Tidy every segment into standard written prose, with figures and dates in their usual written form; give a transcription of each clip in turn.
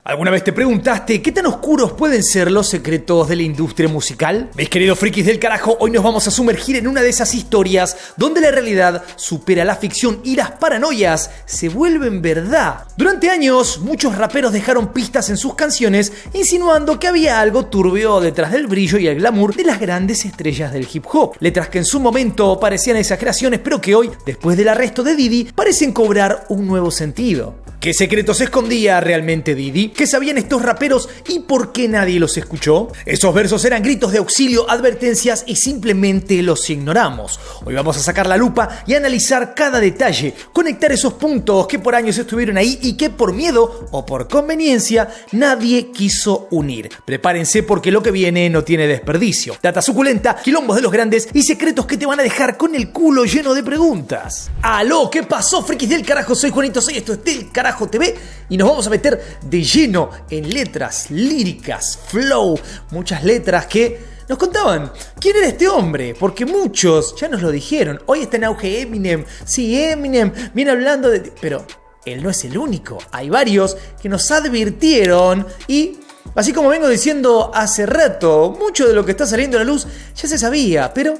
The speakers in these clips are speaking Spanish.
¿Alguna vez te preguntaste qué tan oscuros pueden ser los secretos de la industria musical? Mis queridos frikis del carajo, hoy nos vamos a sumergir en una de esas historias donde la realidad supera la ficción y las paranoias se vuelven verdad. Durante años, muchos raperos dejaron pistas en sus canciones insinuando que había algo turbio detrás del brillo y el glamour de las grandes estrellas del hip hop. Letras que en su momento parecían exageraciones, pero que hoy, después del arresto de Diddy, parecen cobrar un nuevo sentido. ¿Qué secretos escondía realmente Diddy? ¿Qué sabían estos raperos y por qué nadie los escuchó? Esos versos eran gritos de auxilio, advertencias y simplemente los ignoramos. Hoy vamos a sacar la lupa y analizar cada detalle, conectar esos puntos que por años estuvieron ahí y que por miedo o por conveniencia nadie quiso unir. Prepárense porque lo que viene no tiene desperdicio. Data suculenta, quilombos de los grandes y secretos que te van a dejar con el culo lleno de preguntas. ¡Aló! ¿Qué pasó, frikis del carajo? Soy Juanito, esto es Del Carajo TV y nos vamos a meter de lleno en letras, líricas, flow, muchas letras que nos contaban quién era este hombre, porque muchos ya nos lo dijeron. Hoy está en auge Eminem, sí, Eminem viene hablando de... Pero él no es el único, hay varios que nos advirtieron y... Así como vengo diciendo hace rato, mucho de lo que está saliendo a la luz ya se sabía, pero...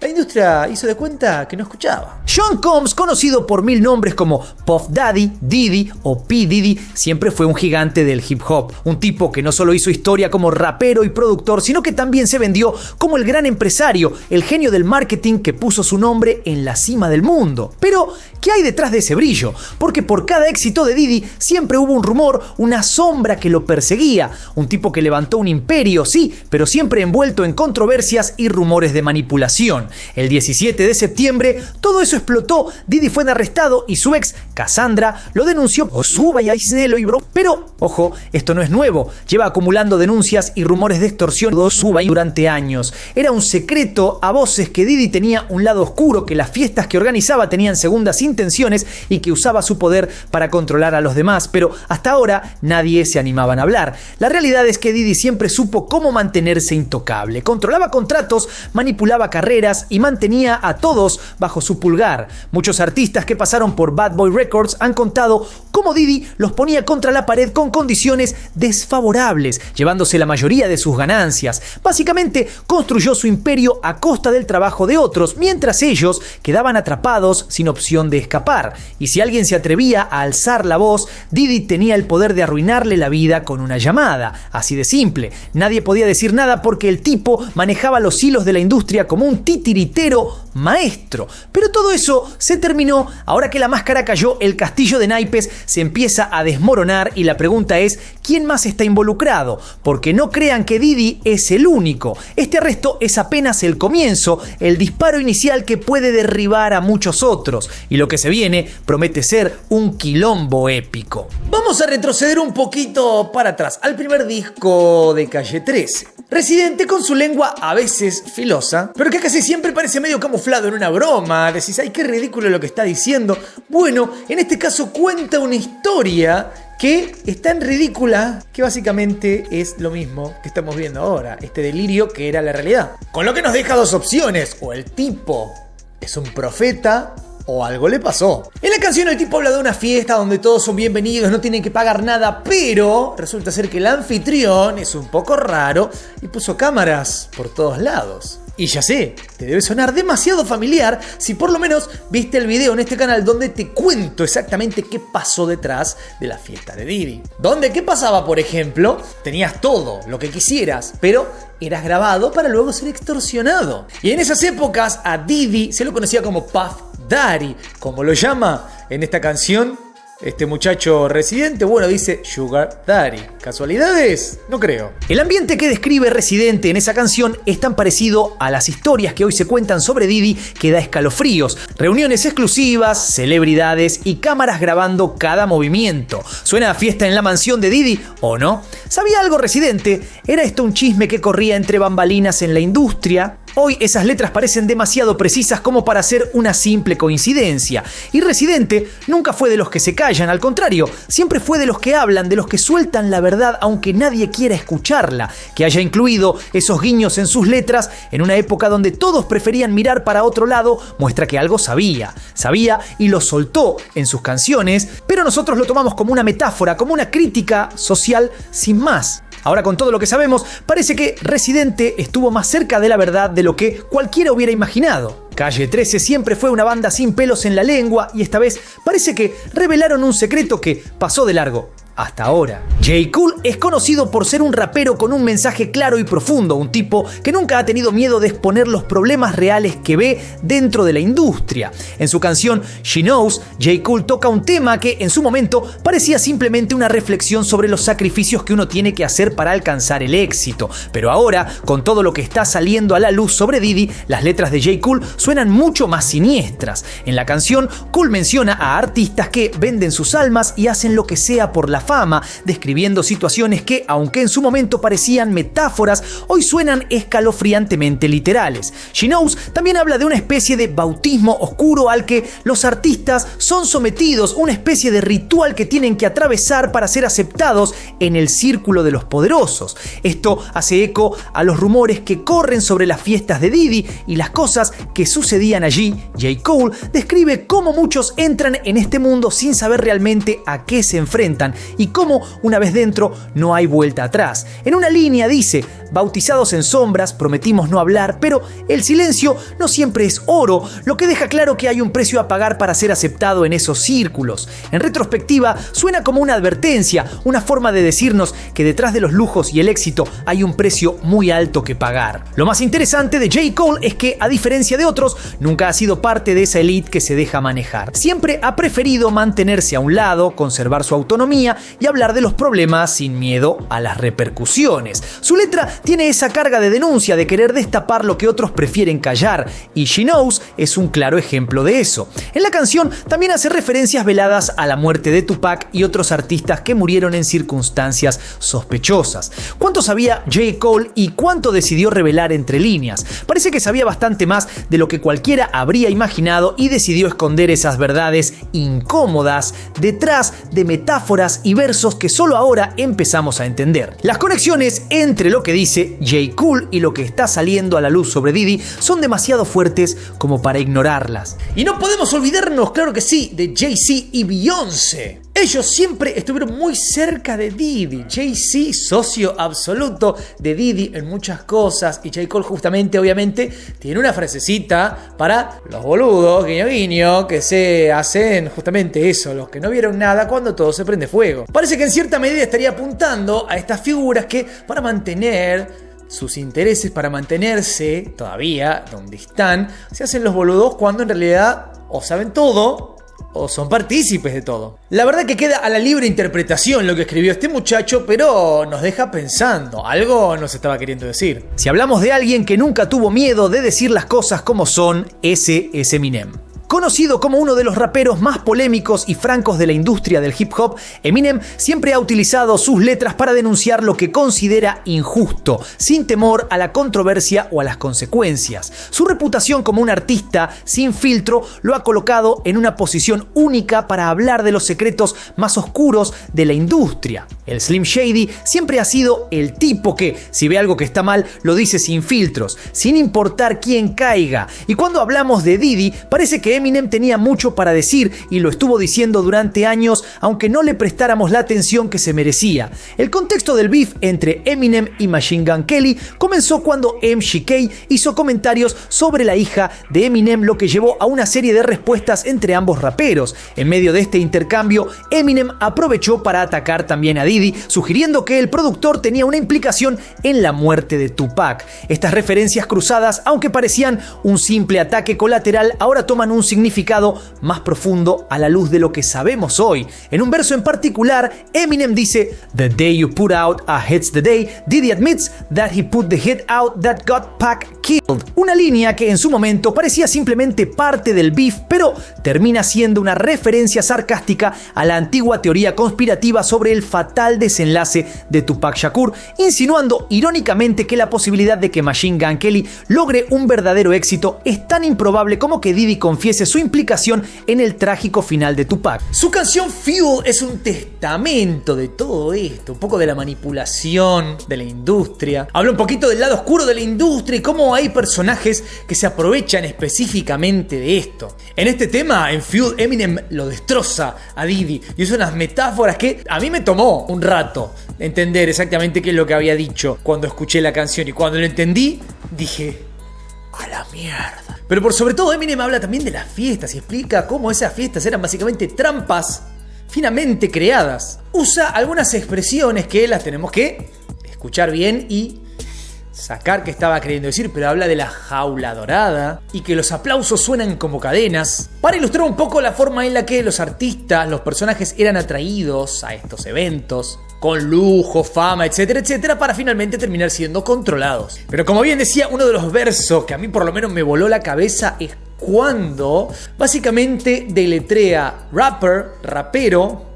la industria hizo de cuenta que no escuchaba. Sean Combs, conocido por mil nombres como Puff Daddy, Diddy o P. Diddy, siempre fue un gigante del hip hop. Un tipo que no solo hizo historia como rapero y productor, sino que también se vendió como el gran empresario, el genio del marketing que puso su nombre en la cima del mundo. Pero, ¿qué hay detrás de ese brillo? Porque por cada éxito de Diddy siempre hubo un rumor, una sombra que lo perseguía. Un tipo que levantó un imperio, sí, pero siempre envuelto en controversias y rumores de manipulación. El 17 de septiembre, todo eso explotó, Diddy fue arrestado y su ex, Cassandra, lo denunció por suba y aislelo y bro. Pero, ojo, esto no es nuevo, lleva acumulando denuncias y rumores de extorsión durante años. Era un secreto a voces que Diddy tenía un lado oscuro, que las fiestas que organizaba tenían segundas intenciones y que usaba su poder para controlar a los demás, pero hasta ahora nadie se animaba a hablar. La realidad es que Diddy siempre supo cómo mantenerse intocable, controlaba contratos, manipulaba carreras y mantenía a todos bajo su pulgar. Muchos artistas que pasaron por Bad Boy Records han contado cómo Diddy los ponía contra la pared con condiciones desfavorables, llevándose la mayoría de sus ganancias. Básicamente construyó su imperio a costa del trabajo de otros, mientras ellos quedaban atrapados sin opción de escapar. Y si alguien se atrevía a alzar la voz, Diddy tenía el poder de arruinarle la vida con una llamada. Así de simple. Nadie podía decir nada porque el tipo manejaba los hilos de la industria como un titiritero maestro. Pero todo eso se terminó. Ahora que la máscara cayó, el castillo de naipes se empieza a desmoronar y la pregunta es, ¿quién más está involucrado? Porque no crean que Diddy es el único. Este arresto es apenas el comienzo, el disparo inicial que puede derribar a muchos otros. Y lo que se viene promete ser un quilombo épico. Vamos a retroceder un poquito para atrás, al primer disco de Calle 13. Residente, con su lengua a veces filosa, pero que casi siempre parece medio camuflado en una broma. Decís, ay, qué ridículo lo que está diciendo. Bueno, en este caso cuenta una historia que es tan ridícula que básicamente es lo mismo que estamos viendo ahora, este delirio que era la realidad. Con lo que nos deja dos opciones: o el tipo es un profeta o algo le pasó. En la canción el tipo habla de una fiesta donde todos son bienvenidos, no tienen que pagar nada, pero resulta ser que el anfitrión es un poco raro y puso cámaras por todos lados. Y ya sé, te debe sonar demasiado familiar si por lo menos viste el video en este canal donde te cuento exactamente qué pasó detrás de la fiesta de Diddy. Donde, ¿qué pasaba, por ejemplo? Tenías todo, lo que quisieras, pero eras grabado para luego ser extorsionado. Y en esas épocas a Diddy se lo conocía como Puff Daddy, como lo llama en esta canción este muchacho Residente. Bueno, dice Sugar Daddy. ¿Casualidades? No creo. El ambiente que describe Residente en esa canción es tan parecido a las historias que hoy se cuentan sobre Diddy que da escalofríos. Reuniones exclusivas, celebridades y cámaras grabando cada movimiento. ¿Suena a fiesta en la mansión de Diddy o no? ¿Sabía algo Residente? ¿Era esto un chisme que corría entre bambalinas en la industria? Hoy esas letras parecen demasiado precisas como para ser una simple coincidencia. Y Residente nunca fue de los que se callan, al contrario, siempre fue de los que hablan, de los que sueltan la verdad aunque nadie quiera escucharla. Que haya incluido esos guiños en sus letras en una época donde todos preferían mirar para otro lado muestra que algo sabía y lo soltó en sus canciones, pero nosotros lo tomamos como una metáfora, como una crítica social sin más. Ahora, con todo lo que sabemos, parece que Residente estuvo más cerca de la verdad de lo que cualquiera hubiera imaginado. Calle 13 siempre fue una banda sin pelos en la lengua y esta vez parece que revelaron un secreto que pasó de largo. Hasta ahora. J. Cole es conocido por ser un rapero con un mensaje claro y profundo, un tipo que nunca ha tenido miedo de exponer los problemas reales que ve dentro de la industria. En su canción She Knows, J. Cole toca un tema que en su momento parecía simplemente una reflexión sobre los sacrificios que uno tiene que hacer para alcanzar el éxito. Pero ahora, con todo lo que está saliendo a la luz sobre Diddy, las letras de J. Cole suenan mucho más siniestras. En la canción, Cole menciona a artistas que venden sus almas y hacen lo que sea por la fama, describiendo situaciones que, aunque en su momento parecían metáforas, hoy suenan escalofriantemente literales. She Knows también habla de una especie de bautismo oscuro al que los artistas son sometidos, una especie de ritual que tienen que atravesar para ser aceptados en el círculo de los poderosos. Esto hace eco a los rumores que corren sobre las fiestas de Diddy y las cosas que sucedían allí. J. Cole describe cómo muchos entran en este mundo sin saber realmente a qué se enfrentan y cómo una vez dentro no hay vuelta atrás. En una línea dice: bautizados en sombras, prometimos no hablar, pero el silencio no siempre es oro, lo que deja claro que hay un precio a pagar para ser aceptado en esos círculos. En retrospectiva, suena como una advertencia, una forma de decirnos que detrás de los lujos y el éxito hay un precio muy alto que pagar. Lo más interesante de J. Cole es que, a diferencia de otros, nunca ha sido parte de esa elite que se deja manejar. Siempre ha preferido mantenerse a un lado, conservar su autonomía y hablar de los problemas sin miedo a las repercusiones. Su letra tiene esa carga de denuncia, de querer destapar lo que otros prefieren callar, y She Knows es un claro ejemplo de eso. En la canción también hace referencias veladas a la muerte de Tupac y otros artistas que murieron en circunstancias sospechosas. ¿Cuánto sabía J. Cole y cuánto decidió revelar entre líneas? Parece que sabía bastante más de lo que cualquiera habría imaginado y decidió esconder esas verdades incómodas detrás de metáforas y versos que solo ahora empezamos a entender. Las conexiones entre lo que dice J. Cole y lo que está saliendo a la luz sobre Diddy son demasiado fuertes como para ignorarlas. Y no podemos olvidarnos, claro que sí, de Jay-Z y Beyoncé. Ellos siempre estuvieron muy cerca de Diddy. Jay-Z, socio absoluto de Diddy en muchas cosas, y J. Cole justamente, obviamente, tiene una frasecita para los boludos, guiño guiño, que se hacen justamente eso, los que no vieron nada cuando todo se prende fuego. Parece que en cierta medida estaría apuntando a estas figuras que, para mantener sus intereses, para mantenerse todavía donde están, se hacen los boludos cuando en realidad o saben todo o son partícipes de todo. La verdad que queda a la libre interpretación lo que escribió este muchacho, pero nos deja pensando. Algo nos estaba queriendo decir. Si hablamos de alguien que nunca tuvo miedo de decir las cosas como son, ese es Eminem. Conocido como uno de los raperos más polémicos y francos de la industria del hip hop, Eminem siempre ha utilizado sus letras para denunciar lo que considera injusto, sin temor a la controversia o a las consecuencias. Su reputación como un artista sin filtro lo ha colocado en una posición única para hablar de los secretos más oscuros de la industria. El Slim Shady siempre ha sido el tipo que, si ve algo que está mal, lo dice sin filtros, sin importar quién caiga. Y cuando hablamos de Diddy, parece que Eminem tenía mucho para decir y lo estuvo diciendo durante años, aunque no le prestáramos la atención que se merecía. El contexto del beef entre Eminem y Machine Gun Kelly comenzó cuando MGK hizo comentarios sobre la hija de Eminem, lo que llevó a una serie de respuestas entre ambos raperos. En medio de este intercambio, Eminem aprovechó para atacar también a Diddy, sugiriendo que el productor tenía una implicación en la muerte de Tupac. Estas referencias cruzadas, aunque parecían un simple ataque colateral, ahora toman un significado más profundo a la luz de lo que sabemos hoy. En un verso en particular, Eminem dice: "The day you put out a hit's the day Diddy admits that he put the hit out that got Pac killed". Una línea que en su momento parecía simplemente parte del beef, pero termina siendo una referencia sarcástica a la antigua teoría conspirativa sobre el fatal desenlace de Tupac Shakur, insinuando irónicamente que la posibilidad de que Machine Gun Kelly logre un verdadero éxito es tan improbable como que Diddy confiese su implicación en el trágico final de Tupac. Su canción Fuel es un testamento de todo esto, un poco de la manipulación de la industria. Habla un poquito del lado oscuro de la industria y cómo hay personajes que se aprovechan específicamente de esto. En este tema, en Fuel, Eminem lo destroza a Diddy y usa unas metáforas que a mí me tomó un rato entender exactamente qué es lo que había dicho cuando escuché la canción, y cuando lo entendí dije: ¡a la mierda! Pero por sobre todo, Eminem habla también de las fiestas y explica cómo esas fiestas eran básicamente trampas finamente creadas. Usa algunas expresiones que las tenemos que escuchar bien y sacar qué estaba queriendo decir, pero habla de la jaula dorada y que los aplausos suenan como cadenas, para ilustrar un poco la forma en la que los artistas, los personajes eran atraídos a estos eventos con lujo, fama, etcétera, etcétera, para finalmente terminar siendo controlados. Pero como bien decía, uno de los versos que a mí por lo menos me voló la cabeza es cuando básicamente deletrea rapero,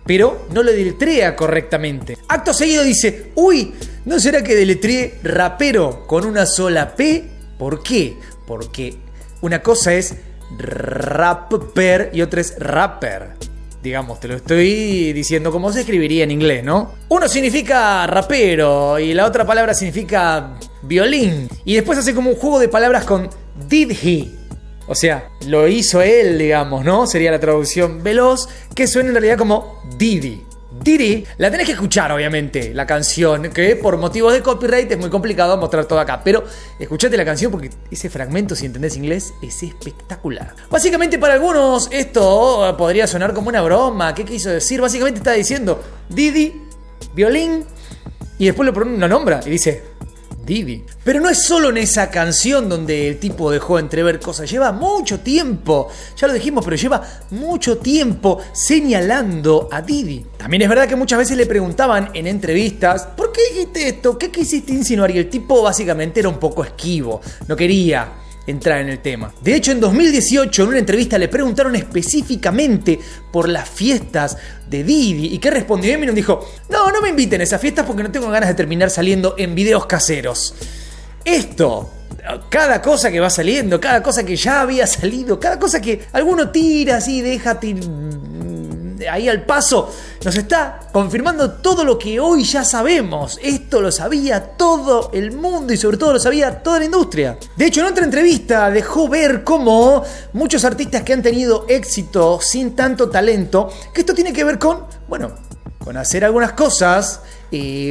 pero no lo deletrea correctamente. Acto seguido dice: "Uy, ¿no será que deletreé rapero con una sola P? ¿Por qué? Porque una cosa es rapper y otra es rapper". Digamos, te lo estoy diciendo como se escribiría en inglés, ¿no? Uno significa rapero y la otra palabra significa violín. Y después hace como un juego de palabras con did he. O sea, lo hizo él, digamos, ¿no? Sería la traducción veloz, que suena en realidad como Diddy. Diddy, la tenés que escuchar, obviamente, la canción, que por motivos de copyright es muy complicado mostrar todo acá, pero escuchate la canción porque ese fragmento, si entendés inglés, es espectacular. Básicamente, para algunos esto podría sonar como una broma. ¿Qué quiso decir? Básicamente está diciendo Diddy, violín, y después lo nombra y dice Diddy. Pero no es solo en esa canción donde el tipo dejó entrever cosas. Lleva mucho tiempo, ya lo dijimos, pero lleva mucho tiempo señalando a Diddy. También es verdad que muchas veces le preguntaban en entrevistas: ¿por qué dijiste esto? ¿Qué quisiste insinuar? Y el tipo básicamente era un poco esquivo, no quería entrar en el tema. De hecho, en 2018, en una entrevista le preguntaron específicamente por las fiestas de Diddy. ¿Y qué respondió? Eminem dijo: no me inviten a esas fiestas porque no tengo ganas de terminar saliendo en videos caseros. Esto, cada cosa que va saliendo, cada cosa que ya había salido, cada cosa que alguno tira así, deja ahí al paso, nos está confirmando todo lo que hoy ya sabemos. Esto lo sabía todo el mundo y sobre todo lo sabía toda la industria. De hecho, en otra entrevista dejó ver cómo muchos artistas que han tenido éxito sin tanto talento, que esto tiene que ver con hacer algunas cosas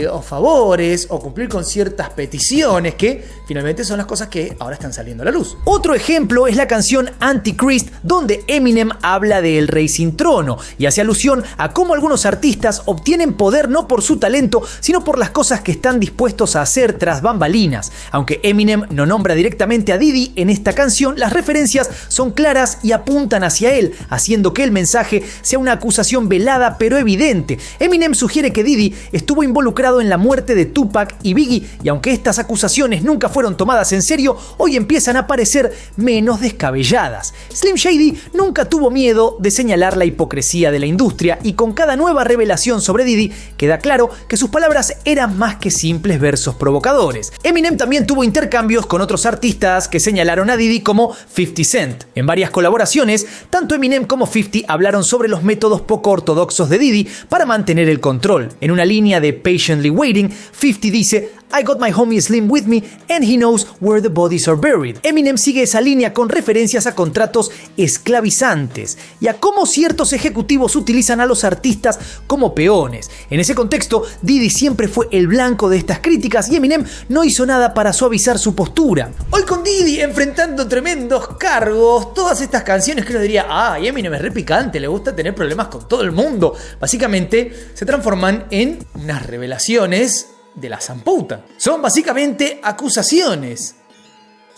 o favores o cumplir con ciertas peticiones que finalmente son las cosas que ahora están saliendo a la luz. Otro ejemplo es la canción Antichrist, donde Eminem habla del rey sin trono y hace alusión a cómo algunos artistas obtienen poder no por su talento, sino por las cosas que están dispuestos a hacer tras bambalinas. Aunque Eminem no nombra directamente a Diddy en esta canción, las referencias son claras y apuntan hacia él, haciendo que el mensaje sea una acusación velada pero evidente. Eminem sugiere que Diddy estuvo involucrado en la muerte de Tupac y Biggie, y aunque estas acusaciones nunca fueron tomadas en serio, hoy empiezan a parecer menos descabelladas. Slim Shady nunca tuvo miedo de señalar la hipocresía de la industria, y con cada nueva revelación sobre Diddy queda claro que sus palabras eran más que simples versos provocadores. Eminem también tuvo intercambios con otros artistas que señalaron a Diddy como 50 Cent. En varias colaboraciones, tanto Eminem como 50 hablaron sobre los métodos poco ortodoxos de Diddy para mantener el control. En una línea de Patiently Waiting, 50 dice: I got my homie Slim with me and he knows where the bodies are buried. Eminem sigue esa línea con referencias a contratos esclavizantes y a cómo ciertos ejecutivos utilizan a los artistas como peones. En ese contexto, Diddy siempre fue el blanco de estas críticas y Eminem no hizo nada para suavizar su postura. Hoy con Diddy enfrentando tremendos cargos, todas estas canciones que uno diría: Eminem es re picante, le gusta tener problemas con todo el mundo, básicamente se transforman en unas revelaciones de la zamputa. Son básicamente acusaciones.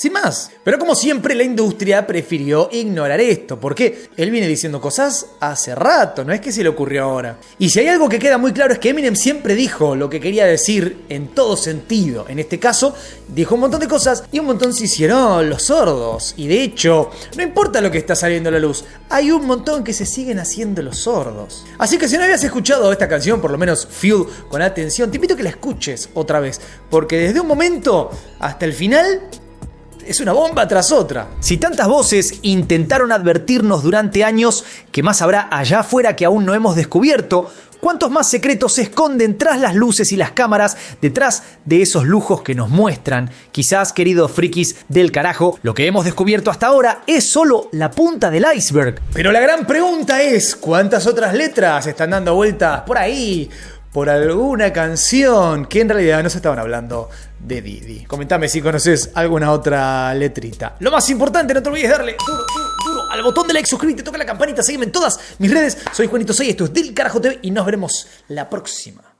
Sin más. Pero como siempre, la industria prefirió ignorar esto, porque él viene diciendo cosas hace rato, no es que se le ocurrió ahora. Y si hay algo que queda muy claro es que Eminem siempre dijo lo que quería decir en todo sentido. En este caso, dijo un montón de cosas y un montón se hicieron los sordos. Y de hecho, no importa lo que está saliendo a la luz, hay un montón que se siguen haciendo los sordos. Así que si no habías escuchado esta canción, por lo menos Fuel, con atención, te invito a que la escuches otra vez, porque desde un momento hasta el final es una bomba tras otra. Si tantas voces intentaron advertirnos durante años que más habrá allá afuera que aún no hemos descubierto, ¿cuántos más secretos se esconden tras las luces y las cámaras, detrás de esos lujos que nos muestran? Quizás, queridos frikis del carajo, lo que hemos descubierto hasta ahora es solo la punta del iceberg. Pero la gran pregunta es, ¿cuántas otras letras están dando vueltas por ahí? Por alguna canción que en realidad no se estaban hablando de Diddy. Comentame si conoces alguna otra letrita. Lo más importante, no te olvides darle duro al botón de like, suscríbete, toca la campanita, sígueme en todas mis redes. Soy Juanito 6, esto es Del Carajo TV y nos veremos la próxima.